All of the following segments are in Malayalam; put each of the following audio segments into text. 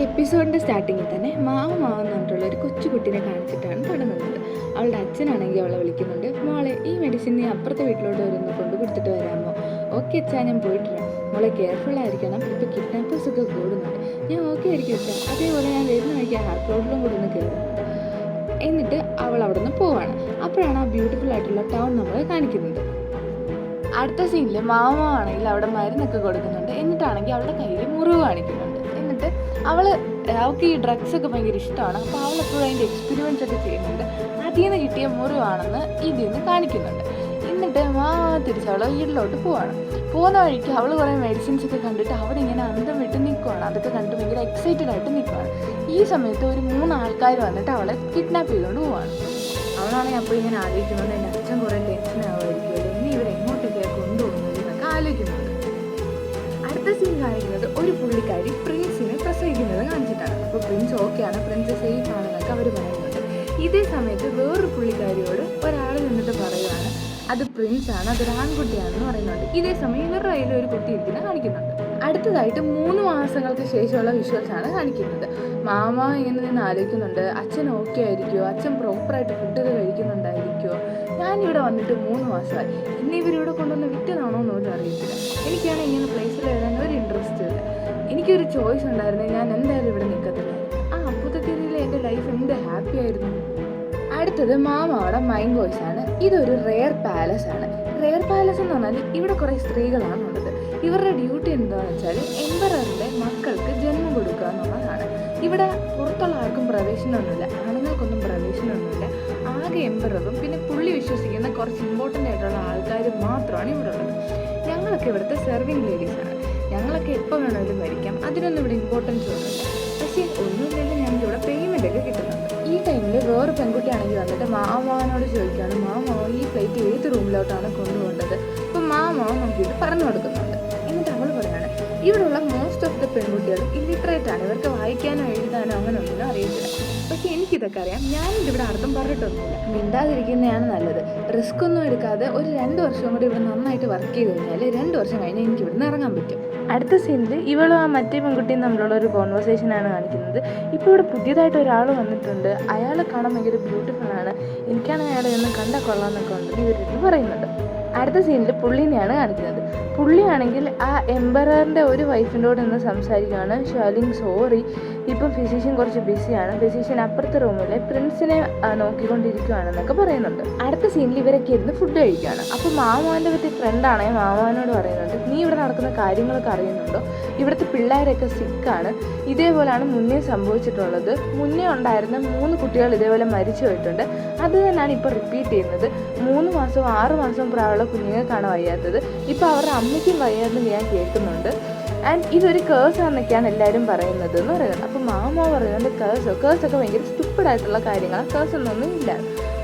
എപ്പിസോഡിൻ്റെ സ്റ്റാർട്ടിങ്ങിൽ തന്നെ മാവ് എന്ന് പറഞ്ഞിട്ടുള്ള ഒരു കൊച്ചുകുട്ടീനെ കാണിച്ചിട്ടാണ് തുടങ്ങുന്നത്. അവളുടെ അച്ഛനാണെങ്കിൽ അവളെ വിളിക്കുന്നുണ്ട്, മോളെ ഈ മെഡിസിൻ നീ അപ്പുറത്തെ വീട്ടിലോട്ട് വരുന്നു കൊണ്ട് കൊടുത്തിട്ട് വരാമോ? ഓക്കെ അച്ഛാ, ഞാൻ പോയിട്ട് വരാം. മോളെ കെയർഫുള്ളായിരിക്കണം, ഇപ്പോൾ കിഡ്നാപ്പേഴ്സൊക്കെ കൂടുന്നുണ്ട്. ഞാൻ ഓക്കെ ആയിരിക്കും അച്ഛാ. അതേപോലെ ഞാൻ വരുന്ന വഴിക്ക് ഹാർട്ട് റോഡിലും കൂടെ ഒന്ന് കയറുന്നുണ്ട്. എന്നിട്ട് അവൾ അവിടെ നിന്ന് പോവാണ്. അപ്പോഴാണ് ആ ബ്യൂട്ടിഫുൾ ആയിട്ടുള്ള ടൗൺ നമ്മൾ കാണിക്കുന്നത്. അടുത്ത സീനിൽ ആണെങ്കിൽ അവിടെ മരുന്നൊക്കെ കൊടുക്കുന്നുണ്ട്. എന്നിട്ടാണെങ്കിൽ അവളുടെ കയ്യിൽ മുറിവ് കാണിക്കുന്നുണ്ട്. എന്നിട്ട് അവൾക്ക് ഈ ഡ്രഗ്സ് ഒക്കെ ഭയങ്കര ഇഷ്ടമാണ്. അപ്പോൾ അവൾ എപ്പോഴും അതിൻ്റെ എക്സ്പെരിമെൻറ്റ്സ് ഒക്കെ ചെയ്യുന്നുണ്ട്. അതിൽ നിന്ന് കിട്ടിയ മുറിവാണെന്ന് ഇതിൽ നിന്ന് കാണിക്കുന്നുണ്ട്. എന്നിട്ട് തിരിച്ചവൾ വീട്ടിലോട്ട് പോവാണ്. പോകുന്ന വഴിക്ക് അവൾ കുറേ മെഡിസിൻസ് ഒക്കെ കണ്ടിട്ട് അവിടെ ഇങ്ങനെ അന്തം വിട്ട് നിൽക്കുവാണ്. അതൊക്കെ കണ്ടിട്ട് ഭയങ്കര എക്സൈറ്റഡ് ആയിട്ട് നിൽക്കുവാണ്. ഈ സമയത്ത് ഒരു 3 ആൾക്കാർ വന്നിട്ട് അവളെ കിഡ്നാപ്പ് ചെയ്തുകൊണ്ട് പോവാണ്. അവളാണെങ്കിൽ അപ്പോൾ ഇങ്ങനെ ആലോചിക്കുന്നത്, എൻ്റെ അച്ഛൻ കുറേ ടെൻഷൻ ആവുമായിരിക്കും, ഇനി ഇവരെങ്ങോട്ടൊക്കെ കൊണ്ടുപോകുന്നത് എന്നൊക്കെ ആലോചിക്കുന്നുണ്ട്. അടുത്ത സീൻ കാണിക്കുന്നത് ഒരു പുള്ളിക്കാരി പ്രിൻസിനെ പ്രസവിക്കുന്നത് കാണിച്ചിട്ടാണ്. അപ്പോൾ പ്രിൻസ് ഓക്കെയാണ്, പ്രിൻസ് സേഫ് ആണെന്നൊക്കെ അവർ പറയുന്നുണ്ട്. ഇതേ സമയത്ത് വേറൊരു പുള്ളിക്കാരിയോട് ഒരാൾ നിന്നിട്ട് പറയുവാണ് അത് പ്രിൻസ് ആണ്, അതൊരു ആൺകുട്ടിയാണെന്ന് പറയുന്നുണ്ട്. ഇതേ സമയം ഇവരുടെ കയ്യിൽ ഒരു കുട്ടി ഇരിക്കുന്ന കാണിക്കുന്നുണ്ട്. അടുത്തതായിട്ട് 3 മാസങ്ങൾക്ക് ശേഷമുള്ള വിഷ്വൽസ് ആണ് കാണിക്കുന്നത്. മാമ ഇങ്ങനെ നിന്ന് ആലോചിക്കുന്നുണ്ട്, അച്ഛൻ ഓക്കെ ആയിരിക്കുമോ, അച്ഛൻ പ്രോപ്പറായിട്ട് ഫുഡൊക്കെ കഴിക്കുന്നുണ്ടായിരിക്കുമോ, ഞാനിവിടെ വന്നിട്ട് 3 മാസമായി, ഇന്ന് ഇവരിവിടെ കൊണ്ടുവന്ന് വിറ്റതാണോ എന്നൊന്നും അറിയത്തില്ല. എനിക്കാണ് ഇങ്ങനെ പ്ലേസിൽ വരാൻ ഒരു ഇൻട്രസ്റ്റ് ഇല്ല. എനിക്കൊരു ചോയ്സ് ഉണ്ടായിരുന്നെങ്കിൽ ഞാൻ എന്തായാലും ഇവിടെ നിൽക്കത്തില്ലായിരുന്നു. അപ്പുറത്തേരിയിൽ എൻ്റെ ലൈഫ് എന്ത് ഹാപ്പി ആയിരുന്നു. അടുത്തത് മാമയുടെ മൈൻഡ് വോയിസ് ആണ്. ഇതൊരു റെയർ പാലസ് ആണ്. റെയർ പാലസ് എന്ന് പറഞ്ഞാൽ ഇവിടെ കുറേ സ്ത്രീകളാണ് ഉള്ളത്. ഇവരുടെ ഡ്യൂട്ടി എന്താണെന്ന് വെച്ചാൽ എംപററിൻ്റെ മക്കൾക്ക് ജന്മം കൊടുക്കുക എന്നുള്ളതാണ്. ഇവിടെ പുറത്തുള്ള ആർക്കും പ്രവേശനമൊന്നുമില്ല, ആണുങ്ങൾക്കൊന്നും പ്രവേശനമൊന്നുമില്ല. ആകെ എംപററും പിന്നെ പുള്ളി വിശ്വസിക്കുന്ന കുറച്ച് ഇമ്പോർട്ടൻ്റ് ആയിട്ടുള്ള ആൾക്കാർ മാത്രമാണ് ഇവിടെ ഉള്ളത്. ഞങ്ങളൊക്കെ ഇവിടുത്തെ സെർവിങ് ലേഡീസാണ്. ഞങ്ങളൊക്കെ എപ്പോൾ വേണമെങ്കിലും മരിക്കാം, അതിനൊന്നും ഇവിടെ ഇമ്പോർട്ടൻസ് ഒന്നുമില്ല. പക്ഷേ ഒന്നുമില്ലെങ്കിൽ ഞങ്ങൾക്ക് ഇവിടെ പേയ്മെൻ്റ് ഒക്കെ കിട്ടുന്നുണ്ട്. ഈ ടൈമിൽ വേറെ പെൺകുട്ടിയാണെങ്കിൽ വന്നിട്ട് മാമാവനോട് ചോദിക്കുകയാണ്, മാമാവ ഈ ഫ്ലൈറ്റ് ഏത് റൂമിലോട്ടാണ് കൊണ്ടുപോകേണ്ടത്? അപ്പോൾ മാമാവ നോക്കിയിട്ട് പറഞ്ഞു കൊടുക്കുന്നുണ്ട്. എന്നിട്ട് അവൾ പറയാണ്, ഇവിടെയുള്ള മോസ്റ്റ് ഓഫ് ദ പെൺകുട്ടികൾ ഇല്ലിറ്ററേറ്റ് ആണ്, ഇവർക്ക് വായിക്കാനോ എഴുതാനോ അങ്ങനെ ഒന്നും അറിയത്തില്ല. പക്ഷേ എനിക്കിതൊക്കെ അറിയാം, ഞാനിതിവിടെ അർത്ഥം പറഞ്ഞിട്ടൊന്നുമില്ല. മിണ്ടാതിരിക്കുന്നതാണ് നല്ലത്. റിസ്ക് ഒന്നും എടുക്കാതെ ഒരു 2 വർഷം കൂടി ഇവിടെ നന്നായിട്ട് വർക്ക് ചെയ്ത് കഴിഞ്ഞാൽ 2 വർഷം കഴിഞ്ഞാൽ എനിക്ക് ഇവിടുന്ന് ഇറങ്ങാൻ പറ്റും. അടുത്ത സീനിൽ ഇവളും ആ മറ്റേ പെൺകുട്ടിയും തമ്മിലുള്ള ഒരു കോൺവെർസേഷനാണ് കാണിക്കുന്നത്. ഇപ്പോൾ ഇവിടെ പുതിയതായിട്ട് ഒരാൾ വന്നിട്ടുണ്ട്, അയാൾ കാണാൻ ഭയങ്കര ബ്യൂട്ടിഫുൾ ആണ്, എനിക്കാണ് അയാളെ ഒന്നും കണ്ടാൽ കൊള്ളാമെന്നൊക്കെ ഉണ്ടെന്ന് ഇവരിന്ന് പറയുന്നുണ്ട്. അടുത്ത സീനിൽ പുള്ളീനെയാണ് കാണിക്കുന്നത്. പുള്ളിയാണെങ്കിൽ ആ എംപററിൻ്റെ ഒരു വൈഫിൻ്റെ കൂടെ നിന്ന് സംസാരിക്കുകയാണ്. ഷാലിങ് സോറി, ഇപ്പം ഫിസിഷ്യൻ കുറച്ച് ബിസിയാണ്, ഫിസിഷ്യൻ അപ്പുറത്തെ റൂമിൽ പ്രിൻസിനെ നോക്കിക്കൊണ്ടിരിക്കുകയാണെന്നൊക്കെ പറയുന്നുണ്ട്. അടുത്ത സീനിൽ ഇവരൊക്കെ ഇരുന്ന് ഫുഡ് കഴിക്കുകയാണ്. അപ്പോൾ മാമാവൻ്റെ പറ്റിയ ഫ്രണ്ടാണെങ്കിൽ മാമാവനോട് പറയുന്നുണ്ട്, നീ ഇവിടെ നടക്കുന്ന കാര്യങ്ങളൊക്കെ അറിയുന്നുണ്ടോ? ഇവിടുത്തെ പിള്ളേരൊക്കെ സിക്കാണ്, ഇതേപോലെയാണ് മുന്നേ സംഭവിച്ചിട്ടുള്ളത്. മുന്നേ ഉണ്ടായിരുന്ന 3 കുട്ടികൾ ഇതേപോലെ മരിച്ചു പോയിട്ടുണ്ട്. അത് തന്നെയാണ് ഇപ്പോൾ റിപ്പീറ്റ് ചെയ്യുന്നത്. 3 മാസവും 6 മാസവും പ്രായമുള്ള കുഞ്ഞുങ്ങൾക്കാണ് വയ്യാത്തത്. ഇപ്പോൾ അവരുടെ അമ്മയ്ക്കും വയ്യാതെന്ന് ഞാൻ കേൾക്കുന്നുണ്ട്. ആൻഡ് ഇതൊരു കേഴ്സാണെന്നൊക്കെയാണ് എല്ലാവരും പറയുന്നത് എന്ന് പറയുന്നത്. അപ്പോൾ മാമ പറയുന്നുണ്ട് കേഴ്സൊക്കെ ഭയങ്കര സ്റ്റുപ്പിഡായിട്ടുള്ള കാര്യങ്ങളാണ്, കേഴ്സൊന്നും ഇല്ല.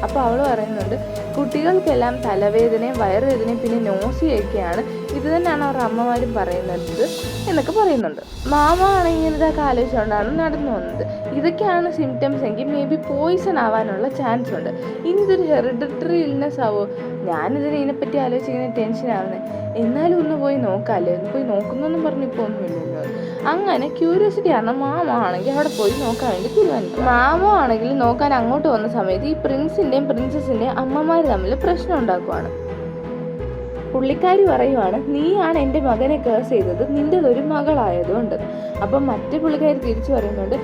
അപ്പോൾ അവൾ പറയുന്നുണ്ട് കുട്ടികൾക്കെല്ലാം തലവേദനയും വയറുവേദനയും പിന്നെ നോസിയൊക്കെയാണ്, ഇത് തന്നെയാണ് അവരുടെ അമ്മമാരും പറയുന്നത് എന്നൊക്കെ പറയുന്നുണ്ട്. മാമ ആണെങ്കിൽ ഇതൊക്കെ ആലോചിച്ചുകൊണ്ടാണ് നടന്നു വന്നത്. ഇതൊക്കെയാണ് സിംറ്റംസ് എങ്കിൽ മേ ബി പോയിസൺ ആവാനുള്ള ചാൻസ് ഉണ്ട്. ഇനി ഇതൊരു ഹെറിഡിറ്ററി ഇൽനെസ് ആവോ? ഇതിനെപ്പറ്റി ആലോചിച്ചിങ്ങനെ ടെൻഷൻ ആവുന്നത്. എന്നാലും ഒന്ന് പോയി നോക്കാമല്ലോ, ഒന്ന് പോയി നോക്കുന്നൊന്നും പറഞ്ഞിപ്പോൾ ഒന്നുമില്ലല്ലോ. അങ്ങനെ ക്യൂരിയോസിറ്റി കാരണം മാമ ആണെങ്കിൽ അവിടെ പോയി നോക്കാൻ വേണ്ടി തീരുമാനിക്കും. മാമ ആണെങ്കിൽ നോക്കാൻ അങ്ങോട്ട് വന്ന സമയത്ത് ഈ പ്രിൻസിൻ്റെയും പ്രിൻസസിൻ്റെയും അമ്മമാർ തമ്മിൽ പ്രശ്നം ഉണ്ടാക്കുവാണ്. പുള്ളിക്കാരി പറയുവാണ്, നീയാണ് എൻ്റെ മകനെ കേസ് ചെയ്തത്, നിൻ്റെതൊരു മകളായതുകൊണ്ട്. അപ്പം മറ്റേ പുള്ളിക്കാരി തിരിച്ചു പറയുന്നുണ്ട്,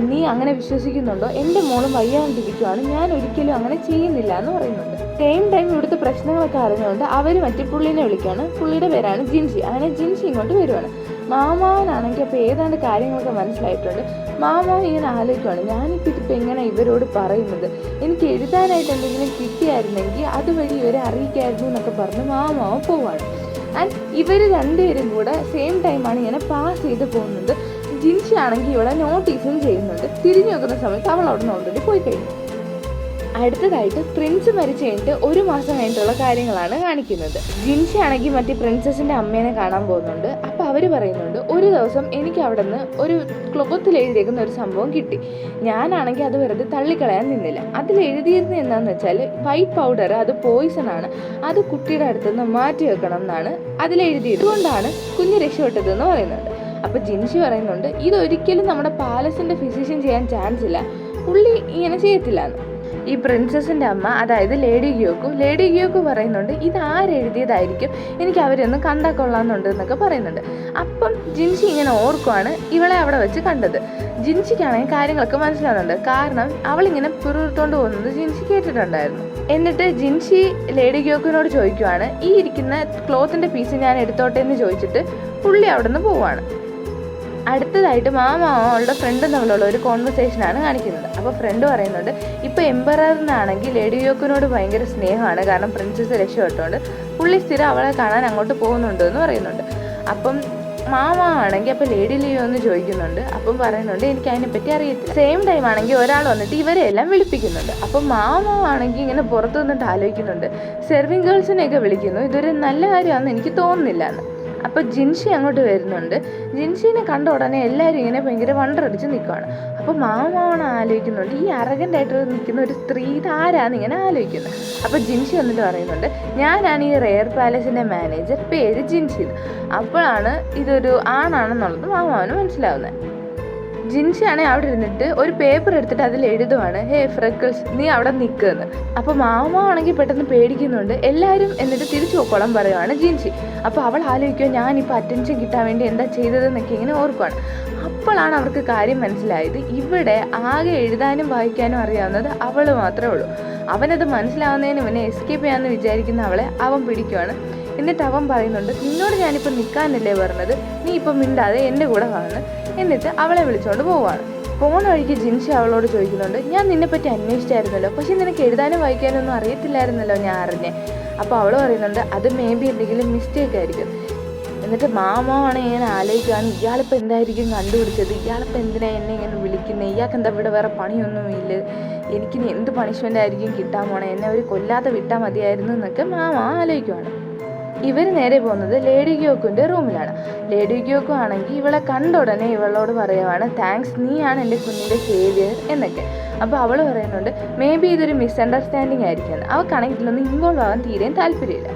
നീ അങ്ങനെ വിശ്വസിക്കുന്നുണ്ടോ? എൻ്റെ മോളും വയ്യാണ്ടിരിക്കുവാണ്, ഞാൻ ഒരിക്കലും അങ്ങനെ ചെയ്യുന്നില്ല എന്ന് പറയുന്നുണ്ട്. സെയിം ടൈം ഇവിടുത്തെ പ്രശ്നങ്ങളൊക്കെ അറിഞ്ഞുകൊണ്ട് അവർ മറ്റേ പുള്ളിനെ വിളിക്കുകയാണ്. പുള്ളിയുടെ പേരാണ് ജിൻസി. അങ്ങനെ ജിൻസി ഇങ്ങോട്ട് വരുവാണ്. മാമാവനാണെങ്കിൽ അപ്പോൾ ഏതാണ്ട് കാര്യങ്ങളൊക്കെ മനസ്സിലായിട്ടുണ്ട്. മാമാവൻ ഇങ്ങനെ ആലോചിക്കുവാണ്, ഞാനിപ്പോൾ ഇതിപ്പോൾ എങ്ങനെ ഇവരോട് പറയുന്നത്, എനിക്ക് എഴുതാനായിട്ട് എന്തെങ്കിലും കിട്ടിയായിരുന്നെങ്കിൽ അതുവഴി ഇവരെ അറിയിക്കായിരുന്നു എന്നൊക്കെ പറഞ്ഞ് മാമാവൻ പോവാണ്. ആൻഡ് ഇവർ 2 പേരും കൂടെ സെയിം ടൈമാണ് ഇങ്ങനെ പാസ് ചെയ്ത് പോകുന്നത്. ജിൻസി ആണെങ്കിൽ ഇവിടെ നോട്ടീസും ചെയ്യുന്നുണ്ട്. തിരിഞ്ഞു നോക്കുന്ന സമയത്ത് അവൾ അവിടെ നിന്ന് ഓൾറെഡി പോയി കഴിഞ്ഞു. അടുത്തതായിട്ട് പ്രിൻസ് മരിച്ചു കഴിഞ്ഞിട്ട് 1 മാസം കഴിഞ്ഞിട്ടുള്ള കാര്യങ്ങളാണ് കാണിക്കുന്നത്. ജിൻസി ആണെങ്കിൽ മറ്റേ പ്രിൻസസിൻ്റെ അമ്മേനെ കാണാൻ പോകുന്നുണ്ട്. അപ്പോൾ അവർ പറയുന്നുണ്ട്, ഒരു ദിവസം എനിക്ക് അവിടെ നിന്ന് ഒരു ക്ലോത്തിൽ എഴുതിയേക്കുന്ന ഒരു സംഭവം കിട്ടി. ഞാനാണെങ്കിൽ അത് വെറുതെ തള്ളിക്കളയാൻ നിന്നില്ല. അതിൽ എഴുതിയിരുന്നത് എന്താണെന്ന് വെച്ചാൽ വൈറ്റ് പൗഡർ അത് പോയിസൺ ആണ്, അത് കുട്ടിയുടെ അടുത്തുനിന്ന് മാറ്റി വെക്കണം എന്നാണ് അതിലെഴുതിയത്. അതുകൊണ്ടാണ് കുഞ്ഞ് രക്ഷപ്പെട്ടതെന്ന് പറയുന്നുണ്ട്. അപ്പോൾ ജിൻഷി പറയുന്നുണ്ട് ഇതൊരിക്കലും നമ്മുടെ പാലസിൻ്റെ ഫിസിഷ്യൻ ചെയ്യാൻ ചാൻസ് ഇല്ല, പുള്ളി ഇങ്ങനെ ചെയ്യത്തില്ല എന്ന്. ഈ പ്രിൻസസിൻ്റെ അമ്മ, അതായത് ലേഡി ഗിയോക്കു പറയുന്നുണ്ട് ഇത് ആരെഴുതിയതായിരിക്കും, എനിക്ക് അവരൊന്ന് കണ്ടാൽ കൊള്ളാമെന്നുണ്ട് എന്നൊക്കെ പറയുന്നുണ്ട്. അപ്പം ജിൻഷി ഇങ്ങനെ ഓർക്കുവാണ് ഇവളെ അവിടെ വെച്ച് കണ്ടത്. ജിൻഷിക്കാണെങ്കിൽ കാര്യങ്ങളൊക്കെ മനസ്സിലാവുന്നുണ്ട്, കാരണം അവളിങ്ങനെ പിറുത്തോണ്ട് പോകുന്നത് ജിൻഷി കേട്ടിട്ടുണ്ടായിരുന്നു. എന്നിട്ട് ജിൻഷി ലേഡി ഗിയോക്കിനോട് ചോദിക്കുവാണ് ഈ ഇരിക്കുന്ന ക്ലോത്തിൻ്റെ പീസ് ഞാൻ എടുത്തോട്ടെ എന്ന് ചോദിച്ചിട്ട് പുള്ളി അവിടെ നിന്ന് പോവാണ്. അടുത്തതായിട്ട് അവളുടെ ഫ്രണ്ടും തമ്മിലുള്ള ഒരു കോൺവെർസേഷനാണ് കാണിക്കുന്നത്. അപ്പോൾ ഫ്രണ്ട് പറയുന്നുണ്ട് ഇപ്പോൾ എംപററിനാണെങ്കിൽ ലേഡി ഗിയോക്കിനോട് ഭയങ്കര സ്നേഹമാണ്, കാരണം പ്രിൻസസ് രക്ഷപ്പെട്ടുകൊണ്ട് പുള്ളി സ്ഥിരം അവളെ കാണാൻ അങ്ങോട്ട് പോകുന്നുണ്ട് എന്ന് പറയുന്നുണ്ട്. അപ്പം ആണെങ്കിൽ അപ്പോൾ ലേഡി ലിയോ എന്ന് ചോദിക്കുന്നുണ്ട്. അപ്പം പറയുന്നുണ്ട് എനിക്ക് അതിനെപ്പറ്റി അറിയത്തില്ല. സെയിം ടൈം ആണെങ്കിൽ ഒരാൾ വന്നിട്ട് ഇവരെ എല്ലാം വിളിപ്പിക്കുന്നുണ്ട്. അപ്പം ആണെങ്കിൽ ഇങ്ങനെ പുറത്തു നിന്നിട്ട് ആലോചിക്കുന്നുണ്ട്, സെർവിങ് ഗേൾസിനെയൊക്കെ വിളിക്കുന്നു, ഇതൊരു നല്ല കാര്യമാണെന്ന് എനിക്ക് തോന്നുന്നില്ല എന്ന്. അപ്പോൾ ജിൻഷി അങ്ങോട്ട് വരുന്നുണ്ട്. ജിൻഷിനെ കണ്ട ഉടനെ എല്ലാവരും ഇങ്ങനെ ഭയങ്കര വണ്ടറടിച്ച് നിൽക്കുകയാണ്. അപ്പോൾ മാമാവാണ് ആലോചിക്കുന്നുണ്ട് ഈ അറഗൻ്റായിട്ട് നിൽക്കുന്ന ഒരു സ്ത്രീ ഇതാരാന്ന് ഇങ്ങനെ ആലോചിക്കുന്നത്. അപ്പോൾ ജിൻഷി വന്നിട്ട് പറയുന്നുണ്ട് ഞാനാണ് ഈ റെയർ പാലസിൻ്റെ മാനേജർ, പേര് ജിൻഷി. അപ്പോഴാണ് ഇതൊരു ആണാണെന്നുള്ളത് മാമാവന് മനസ്സിലാവുന്നത്. ജിൻഷിയാണെങ്കിൽ അവിടെ ഇരുന്നിട്ട് ഒരു പേപ്പർ എടുത്തിട്ട് അതിൽ എഴുതുവാണ് ഹേ ഫ്രെക്കിൾസ് നീ അവിടെ നിൽക്കുമെന്ന്. അപ്പോൾ ആണെങ്കിൽ പെട്ടെന്ന് പേടിക്കുന്നുണ്ട്. എല്ലാവരും എന്നിട്ട് തിരിച്ചു പോക്കോളം പറയുവാണ് ജിൻഷി. അപ്പോൾ അവൾ ആലോചിക്കുക ഞാനിപ്പോൾ അറ്റൻഷൻ കിട്ടാൻ വേണ്ടി എന്താ ചെയ്തതെന്നൊക്കെ ഇങ്ങനെ ഓർക്കുവാണ്. അപ്പോഴാണ് അവർക്ക് കാര്യം മനസ്സിലായത് ഇവിടെ ആകെ എഴുതാനും വായിക്കാനും അറിയാവുന്നത് അവൾ മാത്രമേ ഉള്ളൂ. അവനത് മനസ്സിലാവുന്നതിന് മുന്നേ എസ്കേപ്പ് ചെയ്യാമെന്ന് വിചാരിക്കുന്ന അവളെ അവൻ പിടിക്കുവാണ്. എന്നിട്ട് അവൻ പറയുന്നുണ്ട് നിന്നോട് ഞാനിപ്പോൾ നിൽക്കാനല്ലേ പറഞ്ഞത്, നീ ഇപ്പം മിണ്ടാതെ എൻ്റെ കൂടെ വന്ന്. എന്നിട്ട് അവളെ വിളിച്ചുകൊണ്ട് പോവുകയാണ്. പോണ വഴിക്ക് ജിൻഷി അവളോട് ചോദിക്കുന്നുണ്ട് ഞാൻ നിന്നെപ്പറ്റി അന്വേഷിച്ചായിരുന്നല്ലോ, പക്ഷെ നിനക്ക് എഴുതാനും വായിക്കാനും ഒന്നും അറിയത്തില്ലായിരുന്നല്ലോ ഞാൻ അറിഞ്ഞേ. അപ്പോൾ അവൾ പറയുന്നുണ്ട് അത് മേ ബി എന്തെങ്കിലും മിസ്റ്റേക്ക് ആയിരിക്കും. എന്നിട്ട് മാമാവാണ് ഇങ്ങനെ ആലോചിക്കുകയാണ് ഇയാളിപ്പോൾ എന്തായിരിക്കും കണ്ടുപിടിച്ചത്, ഇയാളിപ്പോൾ എന്തിനാ എന്നെ ഇങ്ങനെ വിളിക്കുന്നത്, ഇയാൾക്ക് എന്താ ഇവിടെ വേറെ പണിയൊന്നുമില്ല, എനിക്കിനി എന്ത് പണിഷ്മെൻ്റ് ആയിരിക്കും കിട്ടാൻ പോണേ, എന്നെ അവർ കൊല്ലാതെ വിട്ടാൽ മതിയായിരുന്നു എന്നൊക്കെ മാമ ആലോചിക്കുവാണ്. ഇവർ നേരെ പോകുന്നത് ലേഡി ഗിയോക്കിൻ്റെ റൂമിലാണ്. ലേഡി ഗിയോക്കു ആണെങ്കിൽ ഇവളെ കണ്ട ഉടനെ ഇവളോട് പറയുവാണ് താങ്ക്സ്, നീയാണ് എൻ്റെ കുഞ്ഞിൻ്റെ സേവിയർ എന്നൊക്കെ. അപ്പോൾ അവൾ പറയുന്നുണ്ട് മേ ബി ഇതൊരു മിസ്അണ്ടർസ്റ്റാൻഡിങ് ആയിരിക്കും. അവൾക്കാണെങ്കിൽ ഇതിലൊന്നും ഇൻവോൾവ് ആവാൻ തീരെയും താല്പര്യമില്ല.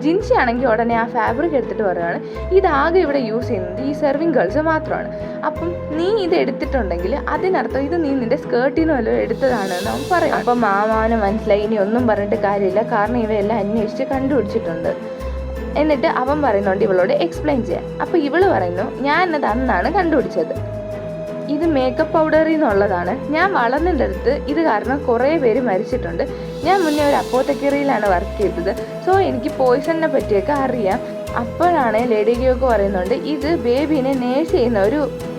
ജിൻഷി ആണെങ്കിൽ ഉടനെ ആ ഫാബ്രിക് എടുത്തിട്ട് പറയുകയാണ് ഇതാകെ ഇവിടെ യൂസ് ചെയ്യുന്നത് ഈ സെർവിങ് ഗേൾസ് മാത്രമാണ്, അപ്പം നീ ഇത് എടുത്തിട്ടുണ്ടെങ്കിൽ അതിനർത്ഥം ഇത് നീ നിൻ്റെ സ്കേർട്ടിൽ നിന്ന് വല്ലതും എടുത്തതാണെന്ന് അവൻ പറയും. അപ്പം മാമാവന് മനസ്സിലായി ഇനി ഒന്നും പറഞ്ഞിട്ട് കാര്യമില്ല, കാരണം ഇവയെല്ലാം അന്വേഷിച്ച് കണ്ടുപിടിച്ചിട്ടുണ്ട്. എന്നിട്ട് അവൻ പറയുന്നുണ്ട് ഇവളോട് എക്സ്പ്ലെയിൻ ചെയ്യാൻ. അപ്പോൾ ഇവള് പറയുന്നു ഞാനത് അന്നാണ് കണ്ടുപിടിച്ചത്, ഇത് മേക്കപ്പ് പൗഡറിൽ നിന്നുള്ളതാണ്, ഞാൻ വളർന്നതിൻ്റെ അടുത്ത് ഇത് കാരണം കുറേ പേര് മരിച്ചിട്ടുണ്ട്, ഞാൻ മുന്നേ ഒരു അപ്പോത്തക്കറിയിലാണ് വർക്ക് ചെയ്തത്, സോ എനിക്ക് പോയിസണിനെ പറ്റിയൊക്കെ അറിയാം. അപ്പോഴാണ് ലേഡി ഗിയോക്ക് പറയുന്നുണ്ട് ഇത് ബേബീനെ നേഴ്സ് ചെയ്യുന്നവർ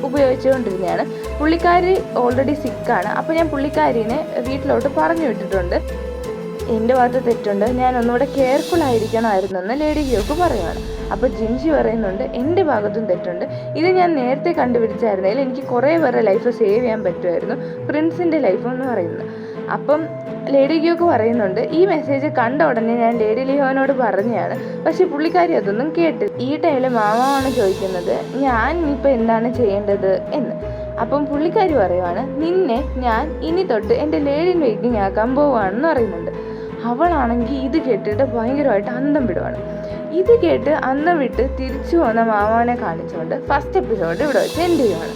ഉപയോഗിച്ചുകൊണ്ടിരുന്നതാണ്, പുള്ളിക്കാരി ഓൾറെഡി സിക്കാണ്, അപ്പോൾ ഞാൻ പുള്ളിക്കാരിനെ വീട്ടിലോട്ട് പറഞ്ഞു വിട്ടിട്ടുണ്ട്, എൻ്റെ ഭാഗത്ത് തെറ്റുണ്ട്, ഞാൻ ഒന്നുകൂടെ കെയർഫുൾ ആയിരിക്കണമായിരുന്നെന്ന് ലേഡി ഗിയോക്ക് പറയുകയാണ്. അപ്പോൾ ജിൻഷി പറയുന്നുണ്ട് എൻ്റെ ഭാഗത്തും തെറ്റുണ്ട്, ഇത് ഞാൻ നേരത്തെ കണ്ടുപിടിച്ചായിരുന്നെങ്കിൽ എനിക്ക് കുറേ പേരുടെ ലൈഫ് സേവ് ചെയ്യാൻ പറ്റുമായിരുന്നു, പ്രിൻസിൻ്റെ ലൈഫ് എന്ന് പറയുന്നത്. അപ്പം ലേഡി ഗിയോക്ക് പറയുന്നുണ്ട് ഈ മെസ്സേജ് കണ്ട ഉടനെ ഞാൻ ലേഡി ലിയോനോട് പറഞ്ഞതാണ്, പക്ഷെ പുള്ളിക്കാരി അതൊന്നും കേട്ടില്ല. ഈ ടൈമിൽ മാമാവാണ് ചോദിക്കുന്നത് ഞാൻ ഇപ്പോൾ എന്താണ് ചെയ്യേണ്ടത് എന്ന്. അപ്പം പുള്ളിക്കാരി പറയുവാണ് നിന്നെ ഞാൻ ഇനി തൊട്ട് എൻ്റെ ലേഡി വെയിറ്റിംഗ് ആക്കാൻ പോവുകയാണെന്ന് പറയുന്നുണ്ട്. അവളാണെങ്കിൽ ഇത് കേട്ടിട്ട് ഭയങ്കരമായിട്ട് അന്തം വിടുവാണ്. ഇത് കേട്ട് അന്തം വിട്ട് തിരിച്ചു വന്ന മാമാവനെ കാണിച്ചുകൊണ്ട് ഫസ്റ്റ് എപ്പിസോഡ് ഇവിടെ വെച്ച് എൻഡ് ചെയ്യുവാണ്.